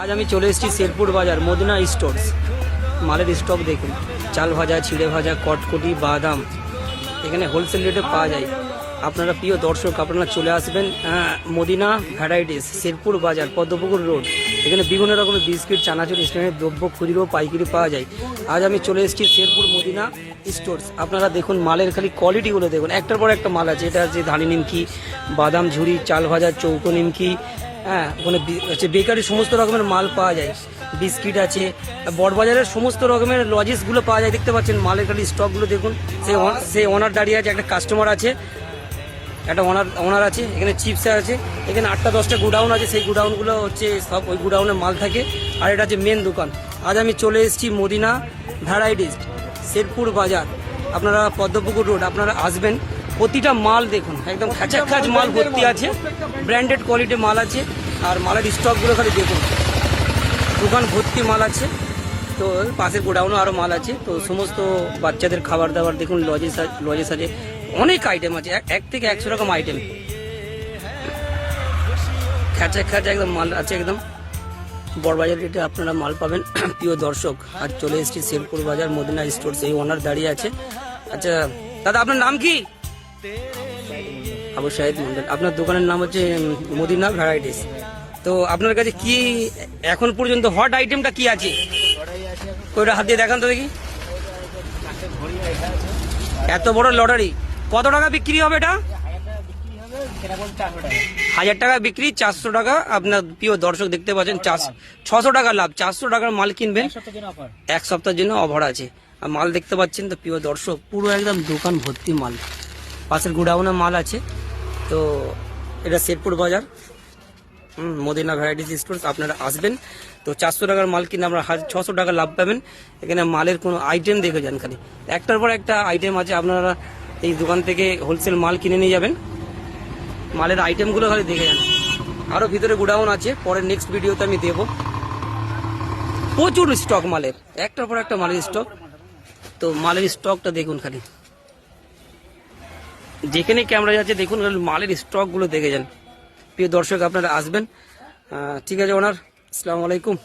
আজ আমি চলে এসেছি শেরপুর বাজার মদিনা স্টোর্স। মালের স্টক দেখুন, চাল ভাজা, চিড়ে ভাজা, কটকটি, বাদাম এখানে হোলসেল রেটে পাওয়া যায়। আপনারা প্রিয় দর্শক, আপনারা চলে আসবেন মদিনা ভ্যারাইটিস, শেরপুর বাজার, পদ্মপুকুর রোড। এখানে বিভিন্ন রকমের বিস্কিট, চানাচুর, স্টেশনারি দ্রব্য খুচরো পাইকারি পাওয়া যায়। আজ আমি চলে এসেছি শেরপুর মদিনা স্টোর্স। আপনারা দেখুন মালের খালি কোয়ালিটিগুলো দেখুন, একটার পর একটা মাল আছে। এটা আছে ধানি নিমকি, বাদাম ঝুড়ি, চাল ভাজা, চৌকো নিমকি, ওখানে হচ্ছে বেকারি সমস্ত রকমের মাল পাওয়া যায়। বিস্কিট আছে, বড়বাজারের সমস্ত রকমের লজিসগুলো পাওয়া যায়। দেখতে পাচ্ছেন মালের খালি স্টকগুলো দেখুন। সে ওনার দাঁড়িয়ে আছে, একটা কাস্টমার আছে, একটা ওনার আছে। এখানে চিপস আছে, এখানে 8টা-10টা গোডাউন আছে। সেই গোডাউনগুলো হচ্ছে সব ওই গোডাউনে মাল থাকে। আর এটা হচ্ছে মেন দোকান। আজ আমি চলে এসেছি মদিনা ভ্যারাইটিস, শেরপুর বাজার। আপনারা পদ্মপুকুর রোড, আপনারা আসবেন। প্রতিটা মাল দেখুন, একদম খাঁচাখাচ মাল ভর্তি আছে, ব্র্যান্ডেড কোয়ালিটির মাল আছে। আর মালের স্টকগুলো খালি দেখুন, দোকান ভর্তি মাল আছে। তো পাশের গোডাউনও আরও মাল আছে। তো সমস্ত বাচ্চাদের খাবার দাবার দেখুন, লজেস আছে, অনেক আইটেম আছে, 1 থেকে 100 রকম আইটেম। খাঁচা একদম মাল আছে, একদম বড়বাজার রেটে আপনারা মাল পাবেন। প্রিয় দর্শক, আর চলে এসেছি শেরপুর বাজার মদিনা স্টোর্স। এই ওনার দাঁড়িয়ে আছে। আচ্ছা দাদা, আপনার নাম কি? আবু শাহিদ মন্ডল। আপনার দোকানের নাম হচ্ছে মদিনা ভ্যারাইটিস। তো আপনার কাছে কি এখন পর্যন্ত হট আইটেমটা কি আছে? ওইটা হাত দিয়ে দেখান তো দেখি। এত বড় লটারি, কত টাকা বিক্রি হবে এটা? 1000 টাকা বিক্রি, 400 টাকা। আপনার প্রিয় দর্শক দেখতে পাচ্ছেন, 600 টাকা লাভ। 400 টাকার মাল কিনবেন, 1 সপ্তাহের জন্য অফার আছে। আর মাল দেখতে পাচ্ছেন তো প্রিয় দর্শক, পুরো একদম দোকান ভর্তি মাল। পাশের গোডাউনে মাল আছে। তো এটা শেরপুর বাজার মদিনা ভ্যারাইটিস স্টোর্স। আপনারা আসবেন। তো 400 টাকার মাল কিনে আমরা 600 টাকা লাভ পাবেন। এখানে মালের কোনো আইটেম দেখে যান, খালি একটার পর একটা আইটেম আছে। আপনারা এই দোকান থেকে হোলসেল মাল কিনে নিয়ে যাবেন। মালের আইটেমগুলো খালি দেখে যান। আরও ভিতরে গোডাউন আছে, পরে নেক্সট ভিডিওতে আমি দেবো। প্রচুর স্টক মালের, একটার পর একটা মালের স্টক। তো মালের স্টকটা দেখুন, খালি যেখানে ক্যামেরা যাচ্ছে দেখুন, মালের স্টকগুলো দেখে যান। প্রিয় দর্শক, আপনারা আসবেন। ঠিক আছে ওনার, আসসালামু আলাইকুম।